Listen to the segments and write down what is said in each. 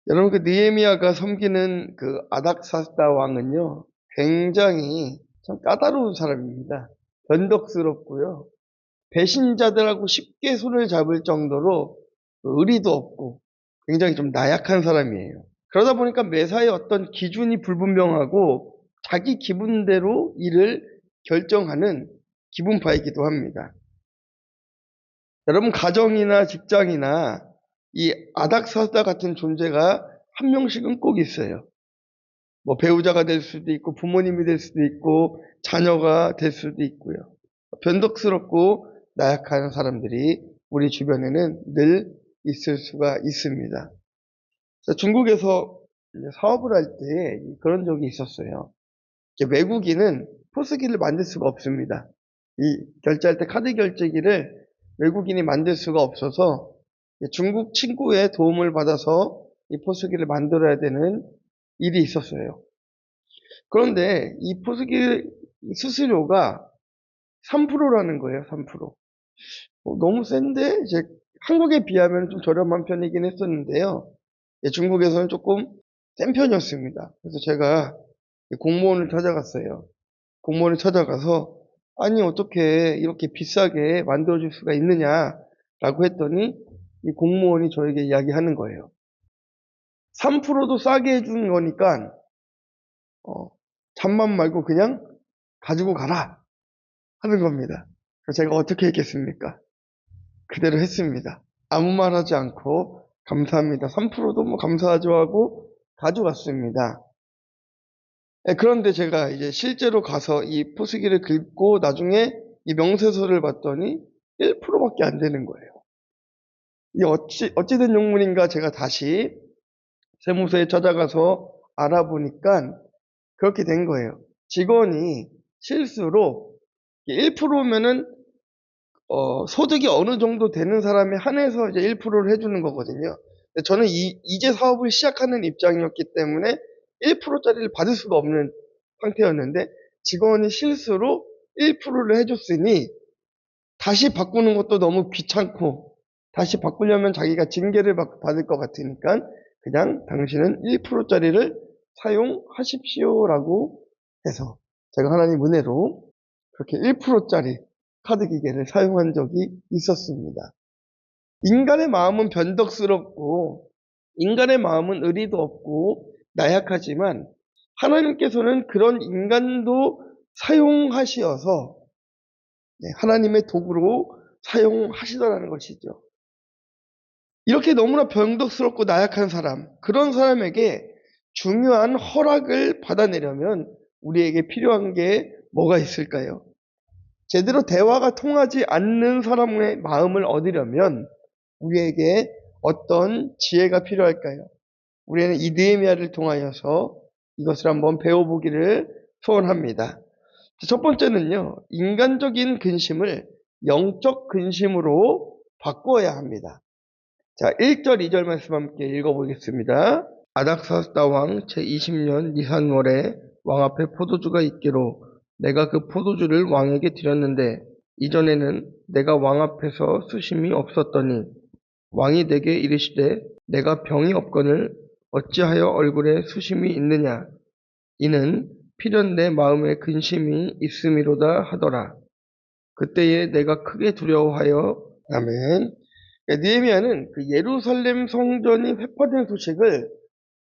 여러분, 그 느헤미야가 섬기는 그 아닥사스다 왕은요, 굉장히 참 까다로운 사람입니다. 변덕스럽고요. 배신자들하고 쉽게 손을 잡을 정도로 의리도 없고 굉장히 좀 나약한 사람이에요. 그러다 보니까 매사에 어떤 기준이 불분명하고 자기 기분대로 일을 결정하는 기분파이기도 합니다. 여러분, 가정이나 직장이나 이 아닥사스다 같은 존재가 한 명씩은 꼭 있어요. 뭐 배우자가 될 수도 있고 부모님이 될 수도 있고 자녀가 될 수도 있고요. 변덕스럽고 나약한 사람들이 우리 주변에는 늘 있을 수가 있습니다. 중국에서 사업을 할 때 그런 적이 있었어요. 외국인은 포스기를 만들 수가 없습니다. 이 결제할 때 카드 결제기를 외국인이 만들 수가 없어서 중국 친구의 도움을 받아서 이 포스기를 만들어야 되는 일이 있었어요. 그런데 이 포스기 수수료가 3%라는 거예요, 3%. 너무 센데? 이제 한국에 비하면 좀 저렴한 편이긴 했었는데요. 중국에서는 조금 센 편이었습니다. 그래서 제가 공무원을 찾아갔어요. 공무원을 찾아가서, 아니, 어떻게 이렇게 비싸게 만들어줄 수가 있느냐라고 했더니 이 공무원이 저에게 이야기하는 거예요. 3%도 싸게 해주는 거니까 잠만 말고 그냥 가지고 가라 하는 겁니다. 그래서 제가 어떻게 했겠습니까? 그대로 했습니다. 아무 말 하지 않고 감사합니다. 3%도 뭐 감사하죠 하고 가져갔습니다. 그런데 제가 이제 실제로 가서 이 포스기를 긁고 나중에 이 명세서를 봤더니 1%밖에 안 되는 거예요. 이 어찌된 용문인가 제가 다시 세무서에 찾아가서 알아보니까 그렇게 된 거예요. 직원이 실수로 1%면은 소득이 어느 정도 되는 사람에 한해서 이제 1%를 해주는 거거든요. 저는 이제 사업을 시작하는 입장이었기 때문에 1%짜리를 받을 수가 없는 상태였는데 직원이 실수로 1%를 해줬으니 다시 바꾸는 것도 너무 귀찮고 다시 바꾸려면 자기가 징계를 받을 것 같으니까 그냥 당신은 1%짜리를 사용하십시오라고 해서 제가 하나님 은혜로 그렇게 1%짜리 카드 기계를 사용한 적이 있었습니다. 인간의 마음은 변덕스럽고 인간의 마음은 의리도 없고 나약하지만 하나님께서는 그런 인간도 사용하시어서 하나님의 도구로 사용하시더라는 것이죠. 이렇게 너무나 변덕스럽고 나약한 사람, 그런 사람에게 중요한 허락을 받아내려면 우리에게 필요한 게 뭐가 있을까요? 제대로 대화가 통하지 않는 사람의 마음을 얻으려면 우리에게 어떤 지혜가 필요할까요? 우리는 이 느헤미야를 통하여서 이것을 한번 배워보기를 소원합니다. 첫 번째는요, 인간적인 근심을 영적 근심으로 바꾸어야 합니다. 자, 1절, 2절 말씀 함께 읽어보겠습니다. 아닥사스다 왕 제20년 니산월에 왕 앞에 포도주가 있기로 내가 그 포도주를 왕에게 드렸는데 이전에는 내가 왕 앞에서 수심이 없었더니 왕이 내게 이르시되 내가 병이 없거늘 어찌하여 얼굴에 수심이 있느냐 이는 필연 내 마음에 근심이 있음이로다 하더라. 그때에 내가 크게 두려워하여 아멘. 느헤미야는 그 예루살렘 성전이 회파된 소식을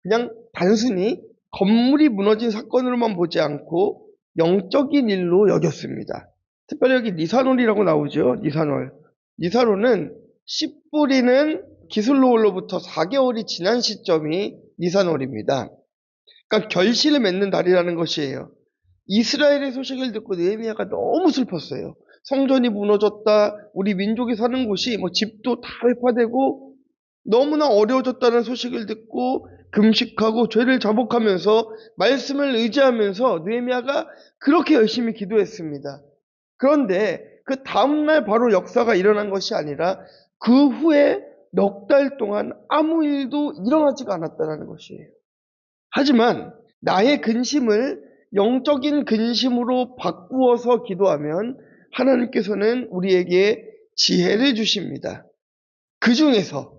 그냥 단순히 건물이 무너진 사건으로만 보지 않고 영적인 일로 여겼습니다. 특별히 여기 니산월이라고 나오죠. 니산월. 니산월은 씨 뿌리는 기슬로월로부터 4개월이 지난 시점이 니산월입니다. 그러니까 결실을 맺는 달이라는 것이에요. 이스라엘의 소식을 듣고 느헤미야가 너무 슬펐어요. 성전이 무너졌다. 우리 민족이 사는 곳이 뭐 집도 다 회파되고 너무나 어려워졌다는 소식을 듣고 금식하고 죄를 자복하면서 말씀을 의지하면서 느헤미야가 그렇게 열심히 기도했습니다. 그런데 그 다음날 바로 역사가 일어난 것이 아니라 그 후에 넉 달 동안 아무 일도 일어나지가 않았다는 것이에요. 하지만 나의 근심을 영적인 근심으로 바꾸어서 기도하면 하나님께서는 우리에게 지혜를 주십니다. 그 중에서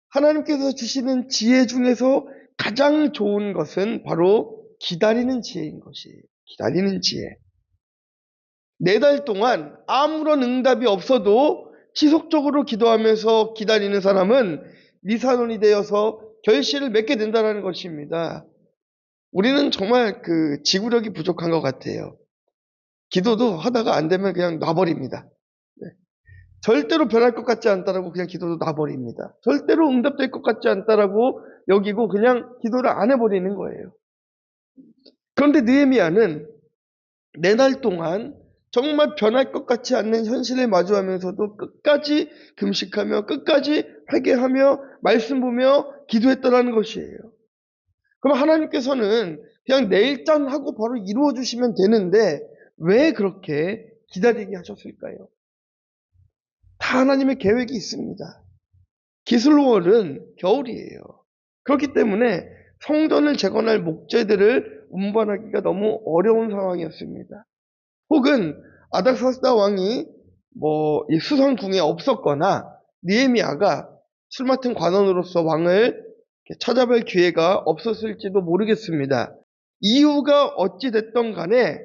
하나님께서 주시는 지혜 중에서 가장 좋은 것은 바로 기다리는 지혜인 것이에요. 기다리는 지혜. 4달 동안 아무런 응답이 없어도 지속적으로 기도하면서 기다리는 사람은 리사논이 되어서 결실을 맺게 된다는 것입니다. 우리는 정말 그 지구력이 부족한 것 같아요. 기도도 하다가 안 되면 그냥 놔버립니다. 네. 절대로 변할 것 같지 않다라고 그냥 기도도 놔버립니다. 절대로 응답될 것 같지 않다라고 여기고 그냥 기도를 안 해버리는 거예요. 그런데 느헤미야는 4달 동안 정말 변할 것 같지 않는 현실을 마주하면서도 끝까지 금식하며 끝까지 회개하며 말씀 보며 기도했다라는 것이에요. 그럼 하나님께서는 그냥 내일 짠 하고 바로 이루어 주시면 되는데 왜 그렇게 기다리게 하셨을까요? 다 하나님의 계획이 있습니다. 기슬월은 겨울이에요. 그렇기 때문에 성전을 재건할 목재들을 운반하기가 너무 어려운 상황이었습니다. 혹은 아닥사스다 왕이 이 수성궁에 없었거나 느헤미야가 술 맡은 관원으로서 왕을 찾아뵐 기회가 없었을지도 모르겠습니다. 이유가 어찌 됐던 간에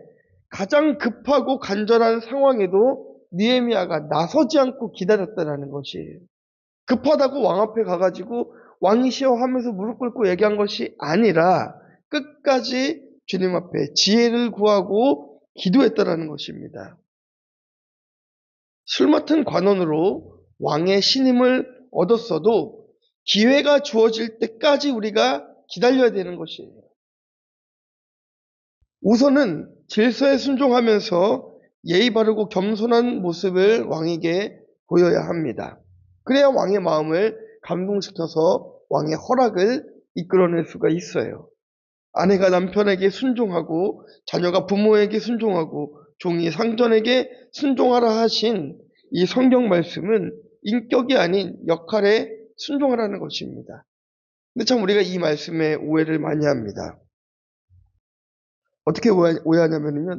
가장 급하고 간절한 상황에도 느헤미야가 나서지 않고 기다렸다는 것이에요. 급하다고 왕 앞에 가가지고 왕이시여 하면서 무릎 꿇고 얘기한 것이 아니라 끝까지 주님 앞에 지혜를 구하고 기도했다라는 것입니다. 술 맡은 관원으로 왕의 신임을 얻었어도 기회가 주어질 때까지 우리가 기다려야 되는 것이에요. 우선은 질서에 순종하면서 예의 바르고 겸손한 모습을 왕에게 보여야 합니다. 그래야 왕의 마음을 감동시켜서 왕의 허락을 이끌어낼 수가 있어요. 아내가 남편에게 순종하고 자녀가 부모에게 순종하고 종이 상전에게 순종하라 하신 이 성경 말씀은 인격이 아닌 역할에 순종하라는 것입니다. 근데 참 우리가 이 말씀에 오해를 많이 합니다. 어떻게 오해하냐면요.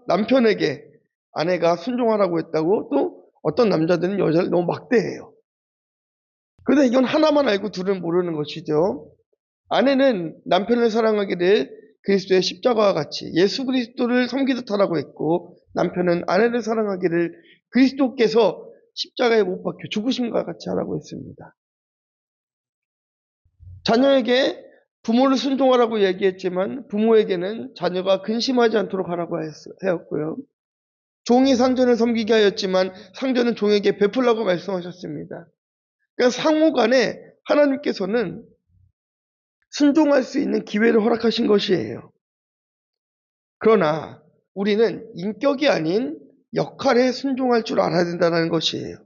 남편에게 아내가 순종하라고 했다고 또 어떤 남자들은 여자를 너무 막대해요. 그런데 이건 하나만 알고 둘은 모르는 것이죠. 아내는 남편을 사랑하기를 그리스도의 십자가와 같이 예수 그리스도를 섬기듯 하라고 했고, 남편은 아내를 사랑하기를 그리스도께서 십자가에 못 박혀 죽으심과 같이 하라고 했습니다. 자녀에게 부모를 순종하라고 얘기했지만 부모에게는 자녀가 근심하지 않도록 하라고 하였고요. 종이 상전을 섬기게 하였지만 상전은 종에게 베풀라고 말씀하셨습니다. 그러니까 상호간에 하나님께서는 순종할 수 있는 기회를 허락하신 것이에요. 그러나 우리는 인격이 아닌 역할에 순종할 줄 알아야 된다는 것이에요.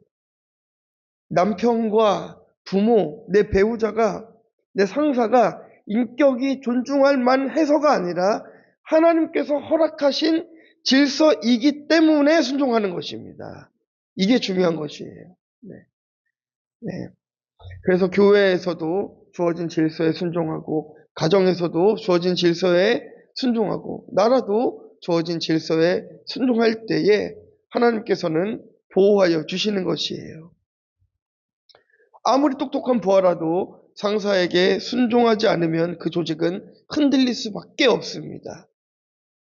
남편과 부모, 내 배우자가, 내 상사가 인격이 존중할 만해서가 아니라 하나님께서 허락하신 질서이기 때문에 순종하는 것입니다. 이게 중요한 것이에요. 네. 그래서 교회에서도 주어진 질서에 순종하고, 가정에서도 주어진 질서에 순종하고, 나라도 주어진 질서에 순종할 때에 하나님께서는 보호하여 주시는 것이에요. 아무리 똑똑한 부하라도 상사에게 순종하지 않으면 그 조직은 흔들릴 수밖에 없습니다.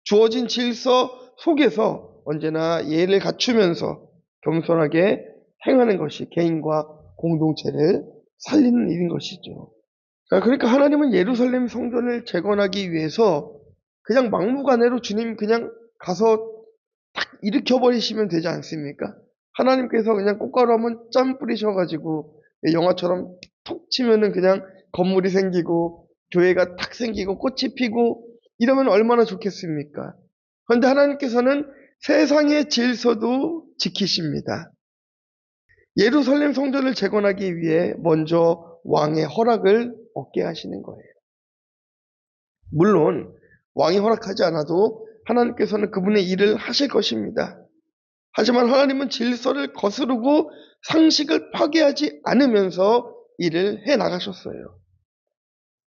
주어진 질서 속에서 언제나 예의를 갖추면서 겸손하게 행하는 것이 개인과 공동체를 살리는 일인 것이죠. 그러니까 하나님은 예루살렘 성전을 재건하기 위해서 그냥 막무가내로 주님 그냥 가서 딱 일으켜버리시면 되지 않습니까? 하나님께서 그냥 꽃가루 한번 짠 뿌리셔가지고 영화처럼 톡 치면은 그냥 건물이 생기고 교회가 탁 생기고 꽃이 피고 이러면 얼마나 좋겠습니까? 그런데 하나님께서는 세상의 질서도 지키십니다. 예루살렘 성전을 재건하기 위해 먼저 왕의 허락을 얻게 하시는 거예요. 물론 왕이 허락하지 않아도 하나님께서는 그분의 일을 하실 것입니다. 하지만 하나님은 질서를 거스르고 상식을 파괴하지 않으면서 일을 해 나가셨어요.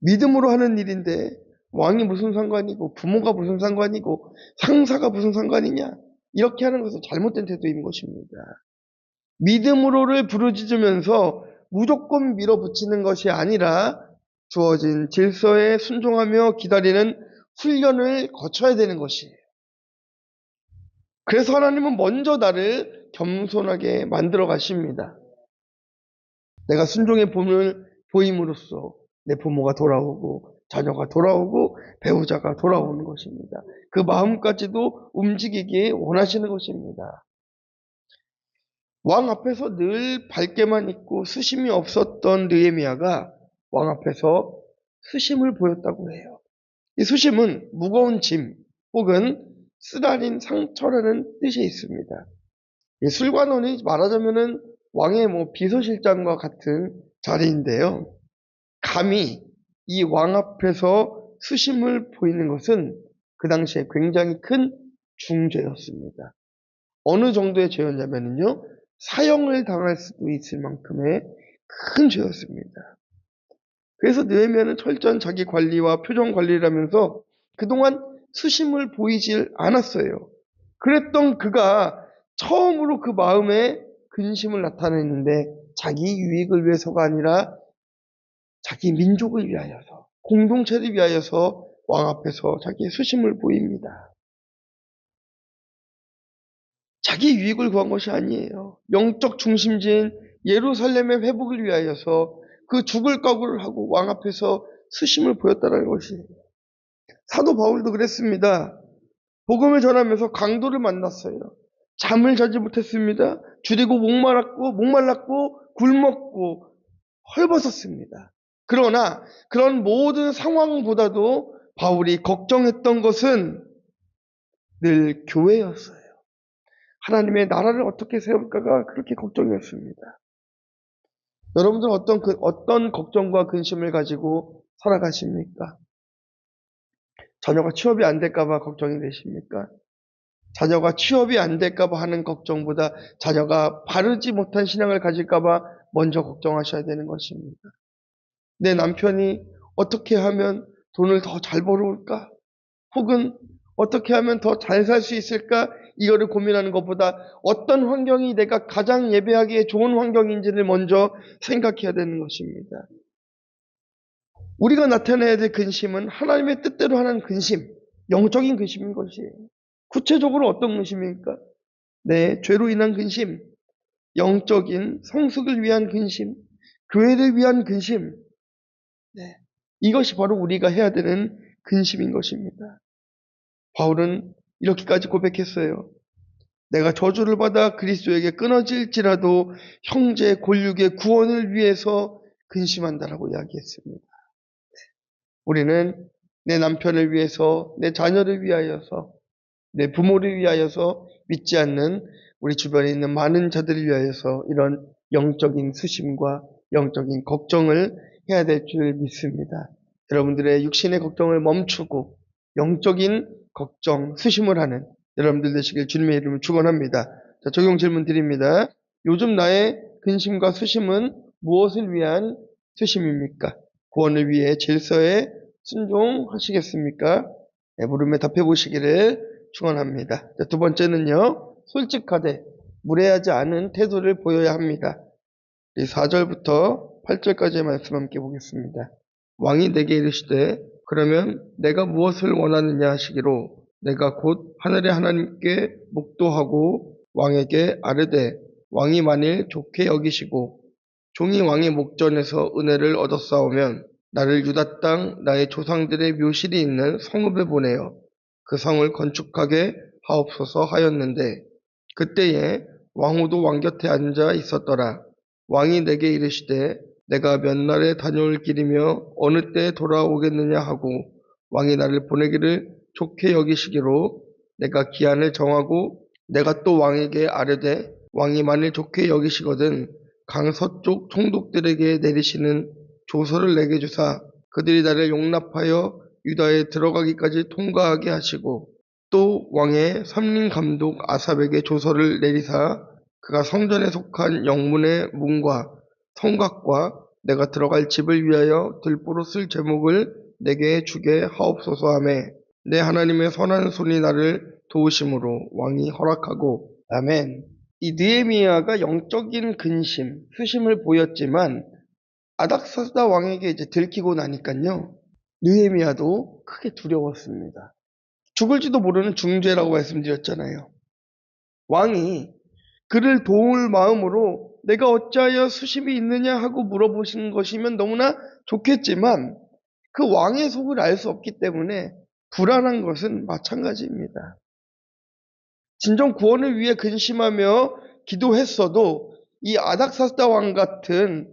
믿음으로 하는 일인데 왕이 무슨 상관이고 부모가 무슨 상관이고 상사가 무슨 상관이냐, 이렇게 하는 것은 잘못된 태도인 것입니다. 믿음으로를 부르짖으면서 무조건 밀어붙이는 것이 아니라 주어진 질서에 순종하며 기다리는 훈련을 거쳐야 되는 것이에요. 그래서 하나님은 먼저 나를 겸손하게 만들어 가십니다. 내가 순종의 본을 보임으로써 내 부모가 돌아오고 자녀가 돌아오고 배우자가 돌아오는 것입니다. 그 마음까지도 움직이기 원하시는 것입니다. 왕 앞에서 늘 밝게만 있고 수심이 없었던 느헤미야가 왕 앞에서 수심을 보였다고 해요. 이 수심은 무거운 짐 혹은 쓰라린 상처라는 뜻이 있습니다. 이 술관원이 말하자면은 왕의 비서실장과 같은 자리인데요. 감히 이 왕 앞에서 수심을 보이는 것은 그 당시에 굉장히 큰 중죄였습니다. 어느 정도의 죄였냐면요, 사형을 당할 수도 있을 만큼의 큰 죄였습니다. 그래서 느헤미야는 철저한 자기 관리와 표정 관리를 하면서 그동안 수심을 보이질 않았어요. 그랬던 그가 처음으로 그 마음에 근심을 나타냈는데 자기 유익을 위해서가 아니라 자기 민족을 위하여서, 공동체를 위하여서 왕 앞에서 자기의 수심을 보입니다. 자기 유익을 구한 것이 아니에요. 영적 중심지인 예루살렘의 회복을 위하여서 그 죽을 각오를 하고 왕 앞에서 수심을 보였다는 것이에요. 사도 바울도 그랬습니다. 복음을 전하면서 강도를 만났어요. 잠을 자지 못했습니다. 줄이고 목말랐고 굶었고 헐벗었습니다. 그러나 그런 모든 상황보다도 바울이 걱정했던 것은 늘 교회였어요. 하나님의 나라를 어떻게 세울까가 그렇게 걱정이었습니다. 여러분들은 어떤 걱정과 근심을 가지고 살아가십니까? 자녀가 취업이 안 될까봐 걱정이 되십니까? 자녀가 취업이 안 될까봐 하는 걱정보다 자녀가 바르지 못한 신앙을 가질까봐 먼저 걱정하셔야 되는 것입니다. 내 남편이 어떻게 하면 돈을 더 잘 벌어올까? 혹은 어떻게 하면 더 잘 살 수 있을까? 이거를 고민하는 것보다 어떤 환경이 내가 가장 예배하기에 좋은 환경인지를 먼저 생각해야 되는 것입니다. 우리가 나타내야 될 근심은 하나님의 뜻대로 하는 근심, 영적인 근심인 것이에요. 구체적으로 어떤 근심입니까? 내 죄로 인한 근심, 영적인 성숙을 위한 근심, 교회를 위한 근심. 이것이 바로 우리가 해야 되는 근심인 것입니다. 바울은 이렇게까지 고백했어요. 내가 저주를 받아 그리스도에게 끊어질지라도 형제 골육의 구원을 위해서 근심한다라고 이야기했습니다. 우리는 내 남편을 위해서, 내 자녀를 위하여서, 내 부모를 위하여서, 믿지 않는 우리 주변에 있는 많은 자들을 위하여서 이런 영적인 수심과 영적인 걱정을 해야 될 줄 믿습니다. 여러분들의 육신의 걱정을 멈추고 영적인 걱정, 수심을 하는 여러분들 되시길 주님의 이름으로 축원합니다. 자, 적용 질문 드립니다. 요즘 나의 근심과 수심은 무엇을 위한 수심입니까? 구원을 위해 질서에 순종하시겠습니까? 물음에 답해 보시기를 축원합니다. 자, 두 번째는요, 솔직하되 무례하지 않은 태도를 보여야 합니다. 4절부터 8절까지의 말씀 함께 보겠습니다. 왕이 내게 이르시되 그러면 내가 무엇을 원하느냐 하시기로 내가 곧 하늘의 하나님께 묵도하고 왕에게 아뢰되 왕이 만일 좋게 여기시고 종이 왕의 목전에서 은혜를 얻었사오면 나를 유다 땅 나의 조상들의 묘실이 있는 성읍에 보내어 그 성을 건축하게 하옵소서 하였는데 그때에 왕후도 왕 곁에 앉아 있었더라. 왕이 내게 이르시되 내가 몇 날에 다녀올 길이며 어느 때에 돌아오겠느냐 하고 왕이 나를 보내기를 좋게 여기시기로 내가 기한을 정하고 내가 또 왕에게 아뢰되 왕이 만일 좋게 여기시거든 강서쪽 총독들에게 내리시는 조서를 내게 주사 그들이 나를 용납하여 유다에 들어가기까지 통과하게 하시고 또 왕의 삼림감독 아삽에게 조서를 내리사 그가 성전에 속한 영문의 문과 성곽과 내가 들어갈 집을 위하여 들보로 쓸 제목을 내게 주게 하옵소서 하매 내 하나님의 선한 손이 나를 도우심으로 왕이 허락하고 아멘. 이 느헤미야가 영적인 근심, 수심을 보였지만 아닥사스다 왕에게 이제 들키고 나니까요. 느헤미야도 크게 두려웠습니다. 죽을지도 모르는 중죄라고 말씀드렸잖아요. 왕이 그를 도울 마음으로 내가 어찌하여 수심이 있느냐 하고 물어보신 것이면 너무나 좋겠지만 그 왕의 속을 알 수 없기 때문에 불안한 것은 마찬가지입니다. 진정 구원을 위해 근심하며 기도했어도 이 아닥사스다 왕 같은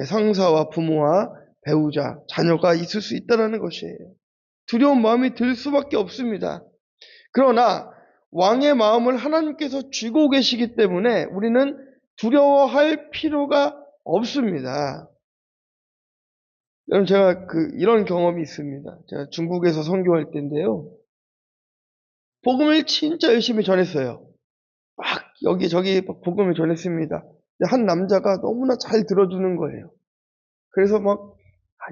상사와 부모와 배우자, 자녀가 있을 수 있다는 것이에요. 두려운 마음이 들 수밖에 없습니다. 그러나 왕의 마음을 하나님께서 쥐고 계시기 때문에 우리는 두려워할 필요가 없습니다. 여러분, 제가 이런 경험이 있습니다. 제가 중국에서 선교할 때인데요. 복음을 진짜 열심히 전했어요. 막 여기저기 복음을 전했습니다. 근데 한 남자가 너무나 잘 들어주는 거예요. 그래서 막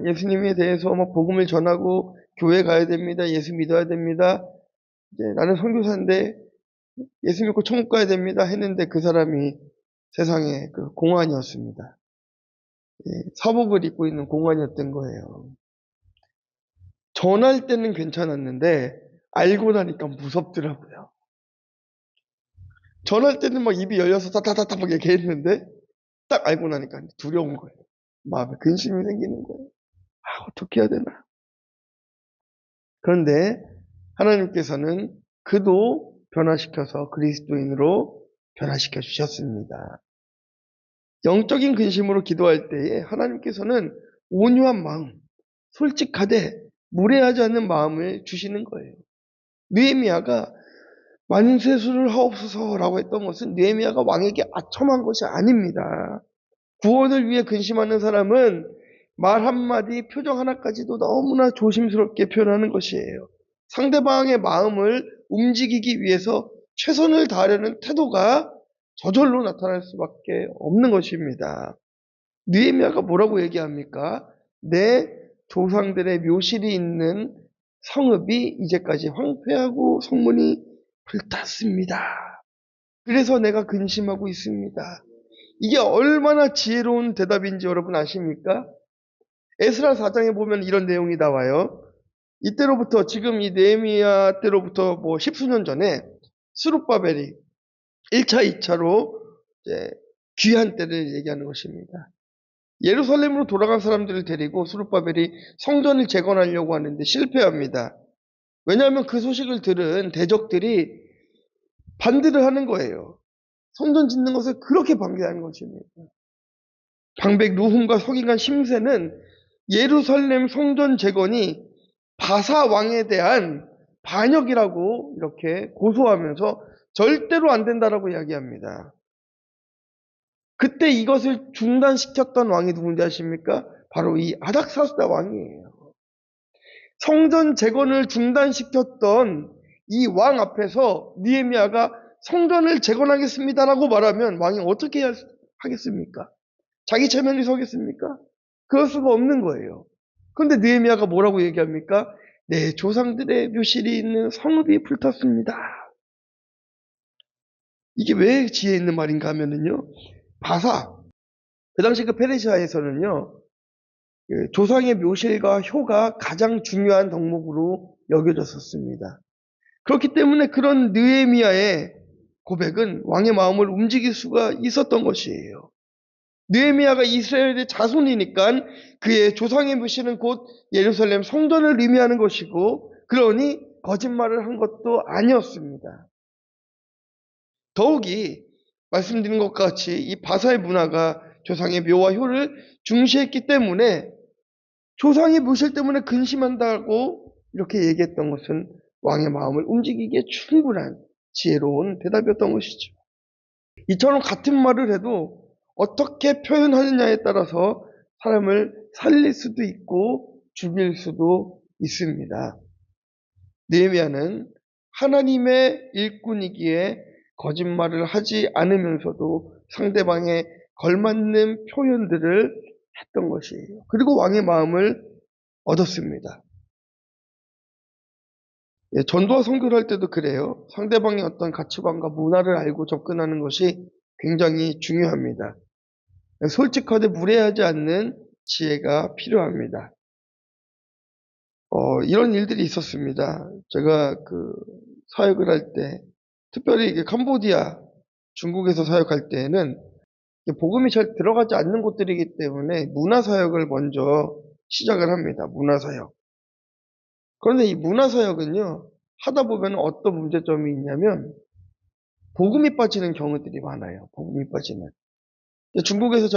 예수님에 대해서 막 복음을 전하고 교회 가야 됩니다. 예수 믿어야 됩니다. 이제 나는 선교사인데 예수 믿고 천국 가야 됩니다. 했는데 그 사람이 세상에 공안이었습니다. 예, 사복을 입고 있는 공안이었던 거예요. 전할 때는 괜찮았는데 알고 나니까 무섭더라고요. 전할 때는 막 입이 열려서 다다다다 막 얘기했는데 딱 알고 나니까 두려운 거예요. 마음에 근심이 생기는 거예요. 어떻게 해야 되나. 그런데 하나님께서는 그도 변화시켜서 그리스도인으로 변화시켜 주셨습니다. 영적인 근심으로 기도할 때에 하나님께서는 온유한 마음, 솔직하되 무례하지 않는 마음을 주시는 거예요. 느헤미야가 만세수를 하옵소서라고 했던 것은 느헤미야가 왕에게 아첨한 것이 아닙니다. 구원을 위해 근심하는 사람은 말 한마디, 표정 하나까지도 너무나 조심스럽게 표현하는 것이에요. 상대방의 마음을 움직이기 위해서 최선을 다하려는 태도가 저절로 나타날 수밖에 없는 것입니다. 느헤미야가 뭐라고 얘기합니까? 내 조상들의 묘실이 있는 성읍이 이제까지 황폐하고 성문이 불탔습니다. 그래서 내가 근심하고 있습니다. 이게 얼마나 지혜로운 대답인지 여러분 아십니까? 에스라 4장에 보면 이런 내용이 나와요. 이때로부터 지금 이 느헤미야 때로부터 뭐 십수년 전에 스룹바벨이 1차, 2차로 이제 귀한 때를 얘기하는 것입니다. 예루살렘으로 돌아간 사람들을 데리고 스룹바벨이 성전을 재건하려고 하는데 실패합니다. 왜냐하면 그 소식을 들은 대적들이 반대를 하는 거예요. 성전 짓는 것을 그렇게 반대하는 것입니다. 방백 루훔과 서기관 심세는 예루살렘 성전 재건이 바사 왕에 대한 반역이라고 이렇게 고소하면서 절대로 안 된다라고 이야기합니다. 그때 이것을 중단시켰던 왕이 누군지 아십니까? 바로 이 아닥사스다 왕이에요. 성전 재건을 중단시켰던 이 왕 앞에서 느헤미야가 성전을 재건하겠습니다라고 말하면 왕이 어떻게 하겠습니까? 자기 체면이 서겠습니까? 그럴 수가 없는 거예요. 그런데 느헤미야가 뭐라고 얘기합니까? 내 조상들의 묘실이 있는 성읍이 불탔습니다. 이게 왜 지혜 있는 말인가 하면은요, 바사, 그 당시 그 페르시아에서는요, 조상의 묘실과 효가 가장 중요한 덕목으로 여겨졌었습니다. 그렇기 때문에 그런 느헤미야의 고백은 왕의 마음을 움직일 수가 있었던 것이에요. 느헤미야가 이스라엘의 자손이니까 그의 조상의 묘실은 곧 예루살렘 성전을 의미하는 것이고, 그러니 거짓말을 한 것도 아니었습니다. 더욱이 말씀드린 것과 같이 이 바사의 문화가 조상의 묘와 효를 중시했기 때문에 조상의 묘실 때문에 근심한다고 이렇게 얘기했던 것은 왕의 마음을 움직이기에 충분한 지혜로운 대답이었던 것이죠. 이처럼 같은 말을 해도 어떻게 표현하느냐에 따라서 사람을 살릴 수도 있고 죽일 수도 있습니다. 느헤미야는 하나님의 일꾼이기에 거짓말을 하지 않으면서도 상대방에 걸맞는 표현들을 했던 것이에요. 그리고 왕의 마음을 얻었습니다. 전도와 선교를 할 때도 그래요. 상대방의 어떤 가치관과 문화를 알고 접근하는 것이 굉장히 중요합니다. 솔직하되 무례하지 않는 지혜가 필요합니다. 이런 일들이 있었습니다. 제가 사역을 할 때, 특별히 이게 캄보디아, 중국에서 사역할 때에는 복음이 잘 들어가지 않는 곳들이기 때문에 문화사역을 먼저 시작을 합니다. 문화사역. 그런데 이 문화사역은요, 하다 보면 어떤 문제점이 있냐면, 복음이 빠지는 경우들이 많아요. 복음이 빠지는. 중국에서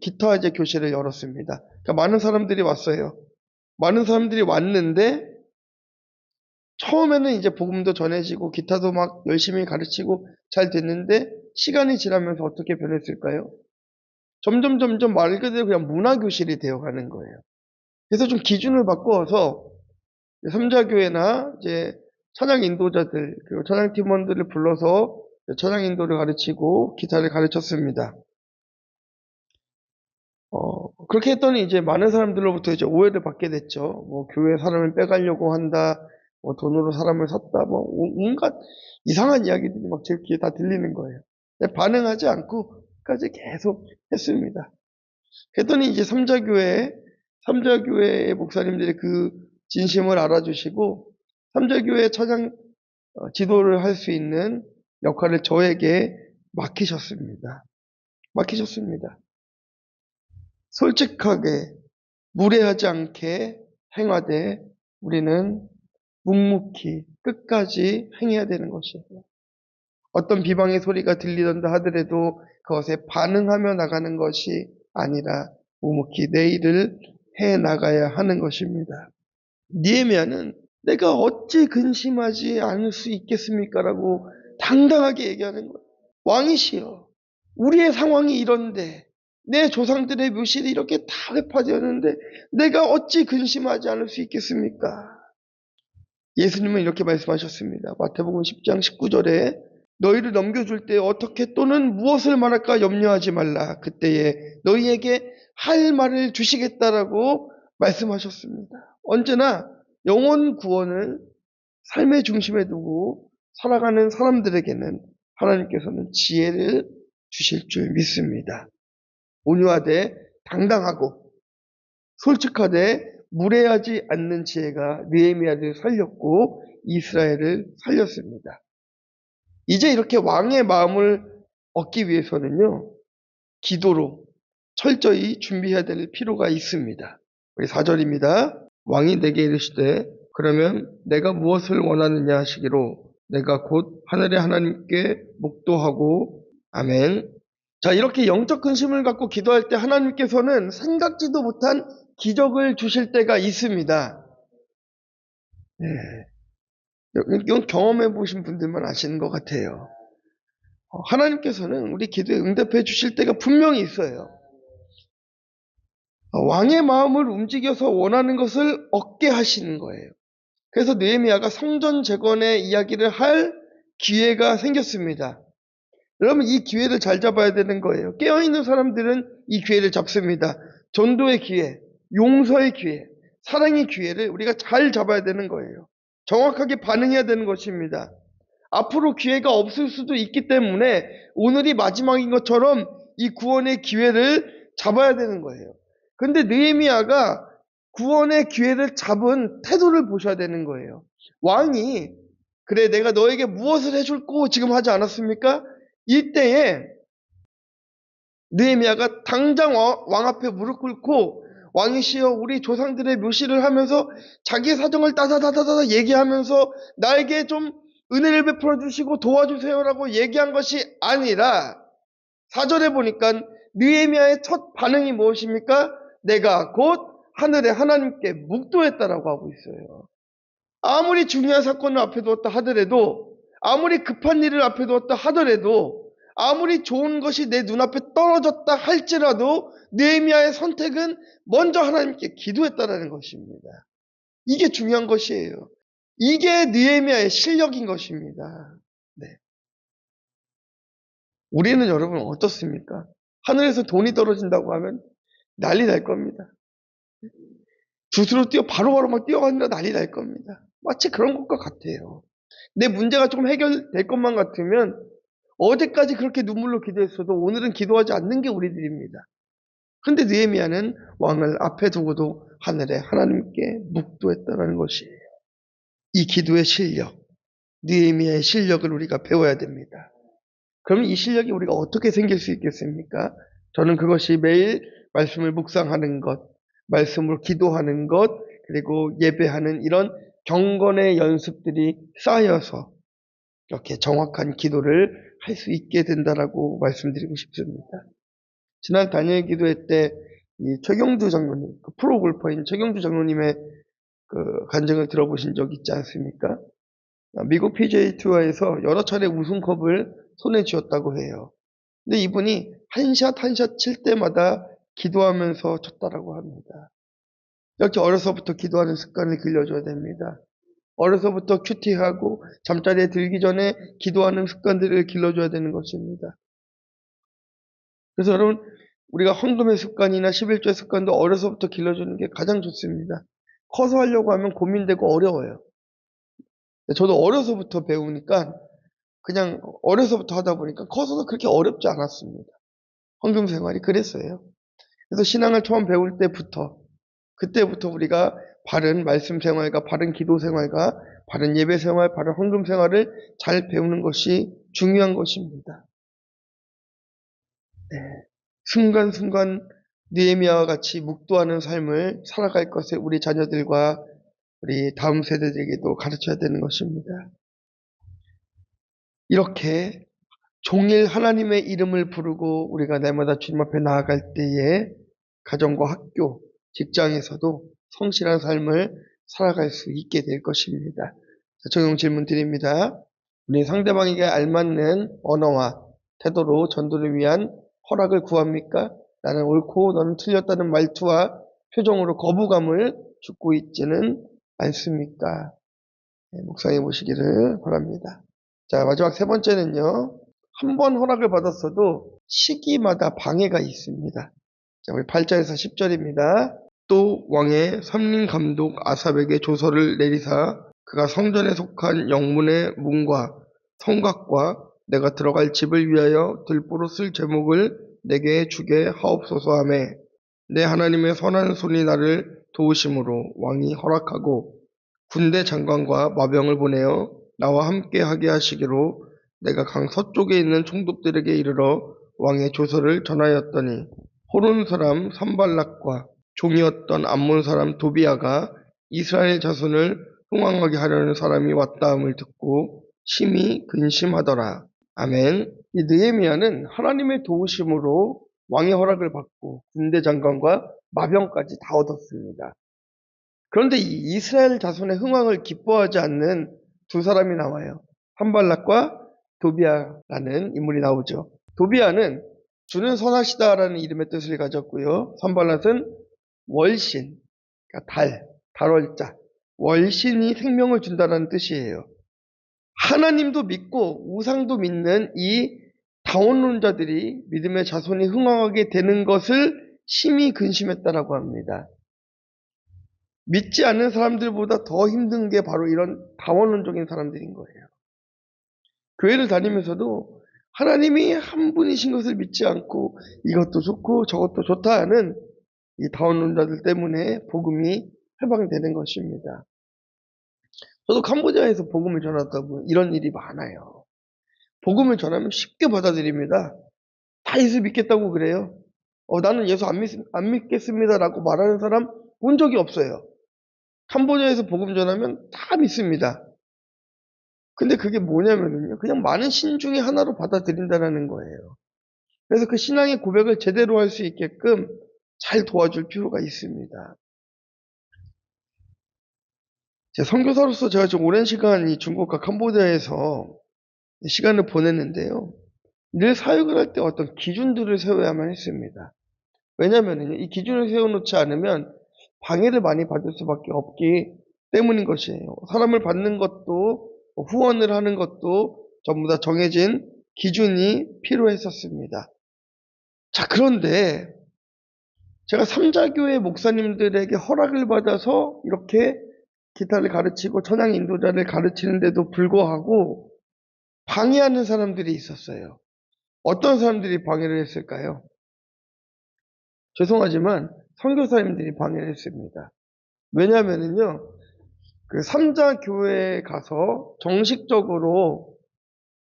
기타 이제 교실을 열었습니다. 그러니까 많은 사람들이 왔어요. 많은 사람들이 왔는데, 처음에는 이제 복음도 전해지고, 기타도 막 열심히 가르치고 잘 됐는데, 시간이 지나면서 어떻게 변했을까요? 점점 말 그대로 그냥 문화교실이 되어가는 거예요. 그래서 좀 기준을 바꿔서, 삼자교회나 이제 찬양 인도자들, 그리고 찬양 팀원들을 불러서 찬양 인도를 가르치고 기타를 가르쳤습니다. 그렇게 했더니 이제 많은 사람들로부터 이제 오해를 받게 됐죠. 뭐 교회 사람을 빼가려고 한다, 뭐 돈으로 사람을 샀다, 뭐 온갖 이상한 이야기들이 막 제 귀에 다 들리는 거예요. 반응하지 않고 끝까지 계속 했습니다. 그랬더니 이제 삼자교회의 목사님들이 그 진심을 알아주시고 삼자교회 찬양 지도를 할 수 있는 역할을 저에게 맡기셨습니다. 솔직하게 무례하지 않게 행하되 우리는 묵묵히 끝까지 행해야 되는 것이에요. 어떤 비방의 소리가 들리던다 하더라도 그것에 반응하며 나가는 것이 아니라 묵묵히 내 일을 해 나가야 하는 것입니다. 느헤미야는 내가 어찌 근심하지 않을 수 있겠습니까? 라고 당당하게 얘기하는 거예요. 왕이시여, 우리의 상황이 이런데 내 조상들의 묘실이 이렇게 다 회파되었는데 내가 어찌 근심하지 않을 수 있겠습니까? 예수님은 이렇게 말씀하셨습니다. 마태복음 10장 19절에 너희를 넘겨줄 때 어떻게 또는 무엇을 말할까 염려하지 말라. 그때에 너희에게 할 말을 주시겠다라고 말씀하셨습니다. 언제나 영혼 구원을 삶의 중심에 두고 살아가는 사람들에게는 하나님께서는 지혜를 주실 줄 믿습니다. 온유하되 당당하고 솔직하되 무례하지 않는 지혜가 느헤미야를 살렸고 이스라엘을 살렸습니다. 이제 이렇게 왕의 마음을 얻기 위해서는요, 기도로 철저히 준비해야 될 필요가 있습니다. 우리 4절입니다. 왕이 내게 이르시되 그러면 내가 무엇을 원하느냐 하시기로 내가 곧 하늘의 하나님께 묵도하고 아멘. 자, 이렇게 영적 근심을 갖고 기도할 때 하나님께서는 생각지도 못한 기적을 주실 때가 있습니다. 네. 이건 경험해 보신 분들만 아시는 것 같아요. 하나님께서는 우리 기도에 응답해 주실 때가 분명히 있어요. 왕의 마음을 움직여서 원하는 것을 얻게 하시는 거예요. 그래서 느헤미야가 성전 재건의 이야기를 할 기회가 생겼습니다. 여러분, 이 기회를 잘 잡아야 되는 거예요. 깨어있는 사람들은 이 기회를 잡습니다. 전도의 기회, 용서의 기회, 사랑의 기회를 우리가 잘 잡아야 되는 거예요. 정확하게 반응해야 되는 것입니다. 앞으로 기회가 없을 수도 있기 때문에 오늘이 마지막인 것처럼 이 구원의 기회를 잡아야 되는 거예요. 근데 느헤미야가 구원의 기회를 잡은 태도를 보셔야 되는 거예요. 왕이 그래 내가 너에게 무엇을 해줄고 지금 하지 않았습니까? 이때에 느헤미야가 당장 왕 앞에 무릎 꿇고 왕이시여 우리 조상들의 묘시를 하면서 자기의 사정을 따다다다다 얘기하면서 나에게 좀 은혜를 베풀어 주시고 도와주세요라고 얘기한 것이 아니라 4절에 보니까 느헤미야의 첫 반응이 무엇입니까? 내가 곧 하늘의 하나님께 묵도했다라고 하고 있어요. 아무리 중요한 사건을 앞에 두었다 하더라도 아무리 급한 일을 앞에 두었다 하더라도 아무리 좋은 것이 내 눈앞에 떨어졌다 할지라도 느헤미야의 선택은 먼저 하나님께 기도했다라는 것입니다. 이게 중요한 것이에요. 이게 느헤미야의 실력인 것입니다. 네. 우리는 여러분 어떻습니까? 하늘에서 돈이 떨어진다고 하면 난리 날 겁니다. 주스로 바로바로 막 뛰어간다 난리 날 겁니다. 마치 그런 것과 같아요. 내 문제가 조금 해결될 것만 같으면 어제까지 그렇게 눈물로 기도했어도 오늘은 기도하지 않는 게 우리들입니다. 그런데 느헤미야는 왕을 앞에 두고도 하늘에 하나님께 묵도했다는 것이에요. 이 기도의 실력, 느헤미야의 실력을 우리가 배워야 됩니다. 그럼 이 실력이 우리가 어떻게 생길 수 있겠습니까? 저는 그것이 매일 말씀을 묵상하는 것, 말씀으로 기도하는 것, 그리고 예배하는 이런 경건의 연습들이 쌓여서 이렇게 정확한 기도를 할 수 있게 된다라고 말씀드리고 싶습니다. 지난 다니엘 기도회 때 이 최경주 장로님, 그 프로 골퍼인 최경주 장로님의 그 간증을 들어보신 적 있지 않습니까? 미국 PGA 투어에서 여러 차례 우승컵을 손에 쥐었다고 해요. 근데 이분이 한 샷 한 샷 칠 때마다 기도하면서 쳤다라고 합니다. 이렇게 어려서부터 기도하는 습관을 길러줘야 됩니다. 어려서부터 큐티하고 잠자리에 들기 전에 기도하는 습관들을 길러줘야 되는 것입니다. 그래서 여러분, 우리가 헌금의 습관이나 11조의 습관도 어려서부터 길러주는 게 가장 좋습니다. 커서 하려고 하면 고민되고 어려워요. 저도 어려서부터 배우니까 그냥 어려서부터 하다 보니까 커서도 그렇게 어렵지 않았습니다. 헌금 생활이 그랬어요. 그래서 신앙을 처음 배울 때부터, 그때부터 우리가 바른 말씀 생활과 바른 기도 생활과 바른 예배 생활, 바른 헌금 생활을 잘 배우는 것이 중요한 것입니다. 네. 순간순간 느헤미야와 같이 묵도하는 삶을 살아갈 것을 우리 자녀들과 우리 다음 세대들에게도 가르쳐야 되는 것입니다. 이렇게 종일 하나님의 이름을 부르고 우리가 날마다 주님 앞에 나아갈 때에 가정과 학교, 직장에서도 성실한 삶을 살아갈 수 있게 될 것입니다. 적용 질문 드립니다. 우리 상대방에게 알맞는 언어와 태도로 전도를 위한 허락을 구합니까? 나는 옳고 너는 틀렸다는 말투와 표정으로 거부감을 주고 있지는 않습니까? 네, 묵상해 보시기를 바랍니다. 자, 마지막 세 번째는요. 한 번 허락을 받았어도 시기마다 방해가 있습니다. 자, 우리 8절에서 10절입니다. 또 왕의 삼림 감독 아삽에게 조서를 내리사 그가 성전에 속한 영문의 문과 성곽과 내가 들어갈 집을 위하여 들보로 쓸 제목을 내게 주게 하옵소서 하매 내 하나님의 선한 손이 나를 도우심으로 왕이 허락하고 군대 장관과 마병을 보내어 나와 함께 하게 하시기로 내가 강 서쪽에 있는 총독들에게 이르러 왕의 조서를 전하였더니 호론 사람 산발락과 종이었던 암몬 사람 도비아가 이스라엘 자손을 흥왕하게 하려는 사람이 왔다함을 듣고 심히 근심하더라. 아멘. 이 느헤미야는 하나님의 도우심으로 왕의 허락을 받고 군대 장관과 마병까지 다 얻었습니다. 그런데 이 이스라엘 자손의 흥왕을 기뻐하지 않는 두 사람이 나와요. 산발락과 도비아라는 인물이 나오죠. 도비아는 주는 선하시다라는 이름의 뜻을 가졌고요. 산발락은 월신, 그러니까 달월자, 월신이 생명을 준다는 뜻이에요. 하나님도 믿고 우상도 믿는 이 다원론자들이 믿음의 자손이 흥왕하게 되는 것을 심히 근심했다라고 합니다. 믿지 않는 사람들보다 더 힘든 게 바로 이런 다원론적인 사람들인 거예요. 교회를 다니면서도 하나님이 한 분이신 것을 믿지 않고 이것도 좋고 저것도 좋다 하는 이 다원론자들 때문에 복음이 해방되는 것입니다. 저도 캄보디아에서 복음을 전하다 보면 이런 일이 많아요. 복음을 전하면 쉽게 받아들입니다. 다 예수 믿겠다고 그래요. 나는 예수 안 믿겠습니다라고 말하는 사람 본 적이 없어요. 캄보디아에서 복음 전하면 다 믿습니다. 근데 그게 뭐냐면요. 그냥 많은 신 중에 하나로 받아들인다는 거예요. 그래서 그 신앙의 고백을 제대로 할 수 있게끔 잘 도와줄 필요가 있습니다. 제 선교사로서 제가 좀 오랜 시간 이 중국과 캄보디아에서 시간을 보냈는데요. 늘 사역을 할 때 어떤 기준들을 세워야만 했습니다. 왜냐하면 이 기준을 세워놓지 않으면 방해를 많이 받을 수밖에 없기 때문인 것이에요. 사람을 받는 것도 후원을 하는 것도 전부 다 정해진 기준이 필요했었습니다. 자, 그런데 제가 삼자교회 목사님들에게 허락을 받아서 이렇게 기타를 가르치고 천양 인도자를 가르치는데도 불구하고 방해하는 사람들이 있었어요. 어떤 사람들이 방해를 했을까요? 죄송하지만 선교사님들이 방해를 했습니다. 왜냐하면은요, 그 삼자 교회에 가서 정식적으로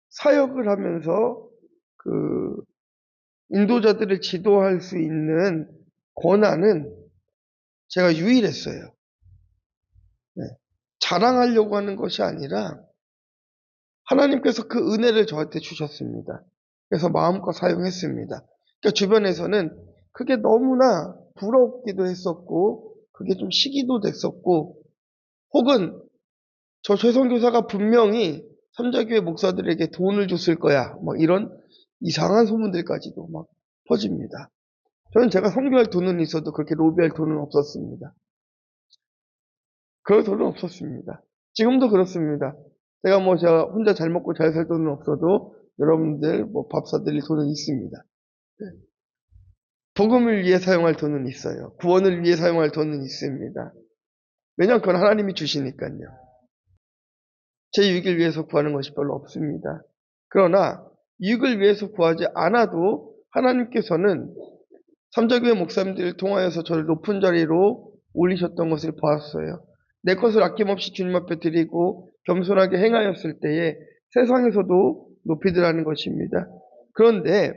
사역을 하면서 그 인도자들을 지도할 수 있는 권한은 제가 유일했어요. 네. 자랑하려고 하는 것이 아니라 하나님께서 그 은혜를 저한테 주셨습니다. 그래서 마음껏 사용했습니다. 그러니까 주변에서는 그게 너무나 부럽기도 했었고, 그게 좀 시기도 됐었고, 혹은 저 최선교사가 분명히 삼자교회 목사들에게 돈을 줬을 거야. 뭐 이런 이상한 소문들까지도 막 퍼집니다. 저는 제가 선교할 돈은 있어도 그렇게 로비할 돈은 없었습니다. 그럴 돈은 없었습니다. 지금도 그렇습니다. 제가 혼자 잘 먹고 잘 살 돈은 없어도 여러분들 뭐 밥 사드릴 돈은 있습니다. 네. 복음을 위해 사용할 돈은 있어요. 구원을 위해 사용할 돈은 있습니다. 왜냐하면 그건 하나님이 주시니까요. 제 유익을 위해서 구하는 것이 별로 없습니다. 그러나 이익을 위해서 구하지 않아도 하나님께서는 삼자교회 목사님들을 통하여서 저를 높은 자리로 올리셨던 것을 보았어요. 내 것을 아낌없이 주님 앞에 드리고 겸손하게 행하였을 때에 세상에서도 높이 들라는 것입니다. 그런데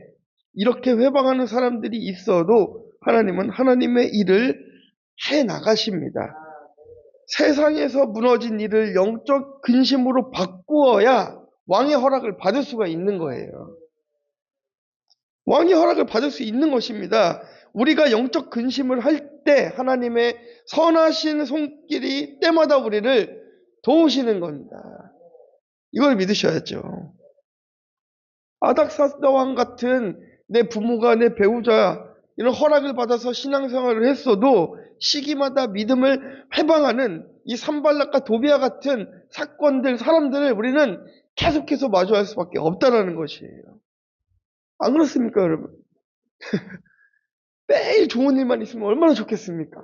이렇게 회방하는 사람들이 있어도 하나님은 하나님의 일을 해 나가십니다. 세상에서 무너진 일을 영적 근심으로 바꾸어야 왕의 허락을 받을 수가 있는 거예요. 왕의 허락을 받을 수 있는 것입니다. 우리가 영적 근심을 할 때 하나님의 선하신 손길이 때마다 우리를 도우시는 겁니다. 이걸 믿으셔야죠. 아닥사스다 왕 같은 내 부모가 내 배우자 이런 허락을 받아서 신앙생활을 했어도 시기마다 믿음을 회방하는 이 산발락과 도비아 같은 사건들, 사람들을 우리는 계속해서 마주할 수밖에 없다라는 것이에요. 안 그렇습니까, 여러분? 매일 좋은 일만 있으면 얼마나 좋겠습니까?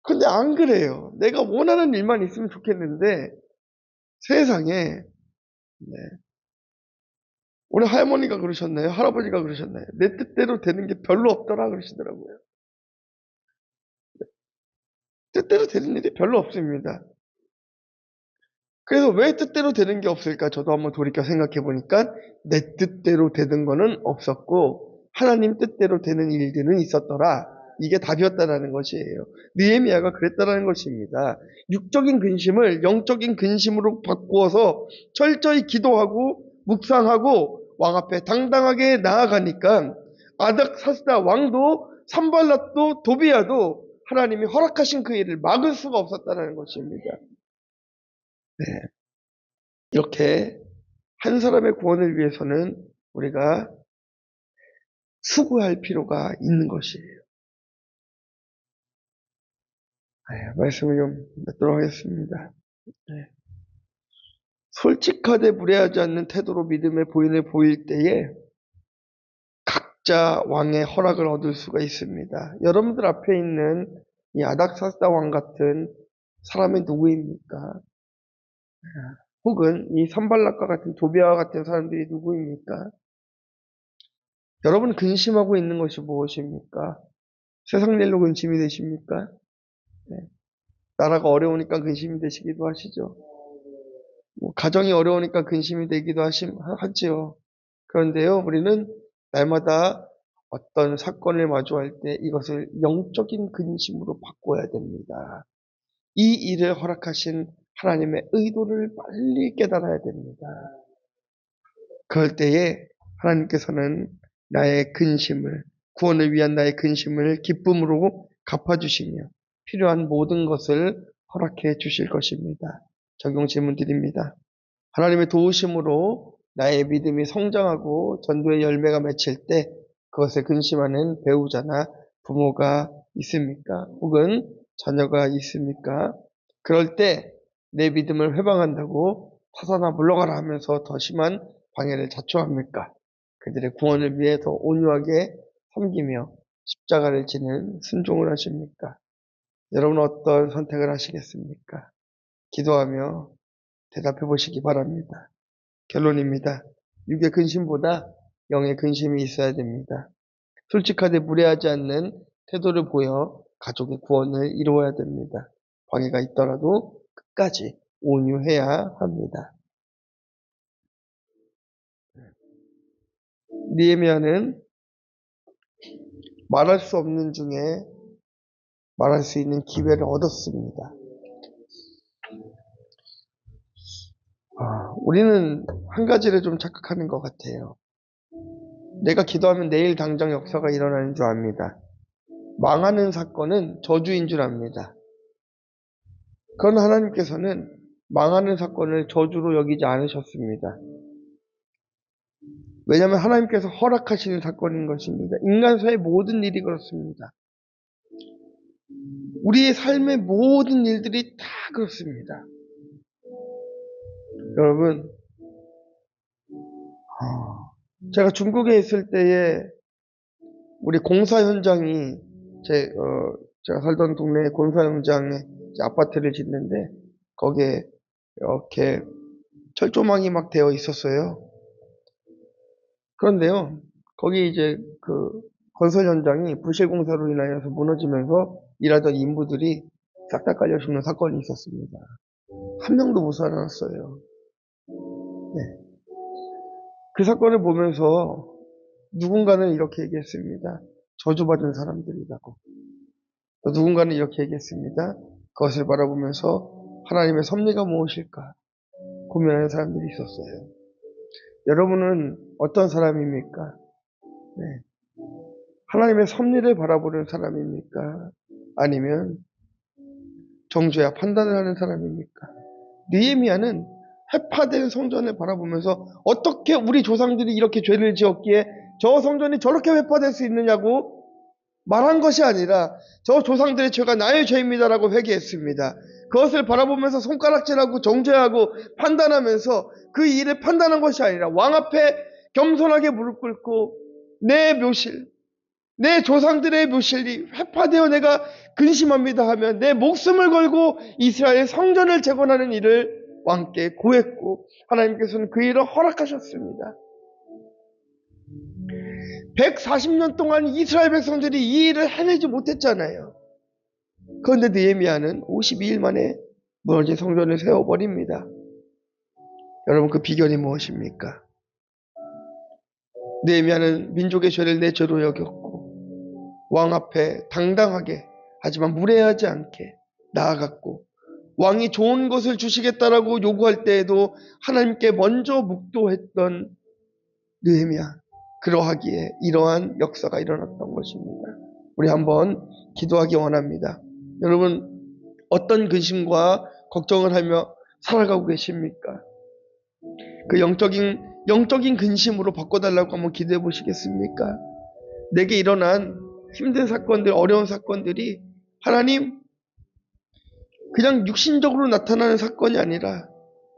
근데 안 그래요. 내가 원하는 일만 있으면 좋겠는데 세상에 네. 우리 할머니가 그러셨나요? 할아버지가 그러셨나요? 내 뜻대로 되는 게 별로 없더라 그러시더라고요. 뜻대로 되는 일이 별로 없습니다. 그래서 왜 뜻대로 되는 게 없을까? 저도 한번 돌이켜 생각해 보니까 내 뜻대로 되는 거는 없었고 하나님 뜻대로 되는 일들은 있었더라. 이게 답이었다라는 것이에요. 느헤미야가 그랬다라는 것입니다. 육적인 근심을 영적인 근심으로 바꾸어서 철저히 기도하고 묵상하고 왕 앞에 당당하게 나아가니까 아닥사스다 왕도 산발랏도 도비야도 하나님이 허락하신 그 일을 막을 수가 없었다는 것입니다. 네. 이렇게 한 사람의 구원을 위해서는 우리가 수고할 필요가 있는 것이에요. 네, 말씀을 좀 맺도록 하겠습니다. 네. 솔직하되 무례하지 않는 태도로 믿음의 보인을 보일 때에 각자 왕의 허락을 얻을 수가 있습니다. 여러분들 앞에 있는 이 아닥사스다 왕 같은 사람이 누구입니까? 혹은 이 산발락과 같은 도비아와 같은 사람들이 누구입니까? 여러분 근심하고 있는 것이 무엇입니까? 세상 일로 근심이 되십니까? 네. 나라가 어려우니까 근심이 되시기도 하시죠. 뭐 가정이 어려우니까 근심이 되기도 하지요. 그런데요, 우리는 날마다 어떤 사건을 마주할 때 이것을 영적인 근심으로 바꿔야 됩니다. 이 일을 허락하신 하나님의 의도를 빨리 깨달아야 됩니다. 그럴 때에 하나님께서는 나의 근심을, 구원을 위한 나의 근심을 기쁨으로 갚아주시며 필요한 모든 것을 허락해 주실 것입니다. 적용 질문 드립니다. 하나님의 도우심으로 나의 믿음이 성장하고 전도의 열매가 맺힐 때 그것에 근심하는 배우자나 부모가 있습니까? 혹은 자녀가 있습니까? 그럴 때 내 믿음을 회방한다고 사사나 물러가라 하면서 더 심한 방해를 자초합니까? 그들의 구원을 위해 더 온유하게 섬기며 십자가를 지는 순종을 하십니까? 여러분은 어떤 선택을 하시겠습니까? 기도하며 대답해 보시기 바랍니다. 결론입니다. 육의 근심보다 영의 근심이 있어야 됩니다. 솔직하되 무례하지 않는 태도를 보여 가족의 구원을 이루어야 됩니다. 방해가 있더라도 끝까지 온유해야 합니다. 느헤미야는 말할 수 없는 중에 말할 수 있는 기회를 얻었습니다. 우리는 한 가지를 좀 착각하는 것 같아요. 내가 기도하면 내일 당장 역사가 일어나는 줄 압니다. 망하는 사건은 저주인 줄 압니다. 그러나 하나님께서는 망하는 사건을 저주로 여기지 않으셨습니다. 왜냐하면 하나님께서 허락하시는 사건인 것입니다. 인간사의 모든 일이 그렇습니다. 우리의 삶의 모든 일들이 다 그렇습니다. 여러분, 제가 중국에 있을 때에 우리 공사 현장이 제가 살던 동네에 공사 현장에 아파트를 짓는데 거기에 이렇게 철조망이 막 되어 있었어요. 그런데요, 거기 이제 그 건설 현장이 부실 공사로 인하여서 무너지면서 일하던 인부들이 싹 다 깔려 죽는 사건이 있었습니다. 한 명도 못 살아났어요. 네. 그 사건을 보면서 누군가는 이렇게 얘기했습니다. 저주받은 사람들이라고. 또 누군가는 이렇게 얘기했습니다. 그것을 바라보면서 하나님의 섭리가 무엇일까 고민하는 사람들이 있었어요. 여러분은 어떤 사람입니까? 네. 하나님의 섭리를 바라보는 사람입니까? 아니면 정죄와 판단을 하는 사람입니까? 느헤미야는 해파된 성전을 바라보면서 어떻게 우리 조상들이 이렇게 죄를 지었기에 저 성전이 저렇게 회파될 수 있느냐고 말한 것이 아니라 저 조상들의 죄가 나의 죄입니다라고 회개했습니다. 그것을 바라보면서 손가락질하고 정죄하고 판단하면서 그 일을 판단한 것이 아니라 왕 앞에 겸손하게 무릎 꿇고 내 묘실, 내 조상들의 묘실이 회파되어 내가 근심합니다 하면 내 목숨을 걸고 이스라엘 성전을 재건하는 일을 왕께 구했고 하나님께서는 그 일을 허락하셨습니다. 140년 동안 이스라엘 백성들이 이 일을 해내지 못했잖아요. 그런데 느헤미야는 52일 만에 무너진 성전을 세워버립니다. 여러분, 그 비결이 무엇입니까? 느헤미야는 민족의 죄를 내 죄로 여겼고 왕 앞에 당당하게 하지만 무례하지 않게 나아갔고 왕이 좋은 것을 주시겠다라고 요구할 때에도 하나님께 먼저 묵도했던 느헤미야, 그러하기에 이러한 역사가 일어났던 것입니다. 우리 한번 기도하기 원합니다. 여러분, 어떤 근심과 걱정을 하며 살아가고 계십니까? 그 영적인 근심으로 바꿔달라고 한번 기도해 보시겠습니까? 내게 일어난 힘든 사건들, 어려운 사건들이 하나님, 그냥 육신적으로 나타나는 사건이 아니라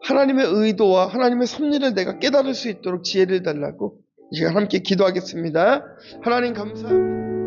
하나님의 의도와 하나님의 섭리를 내가 깨달을 수 있도록 지혜를 달라고 이 시간 함께 기도하겠습니다. 하나님 감사합니다.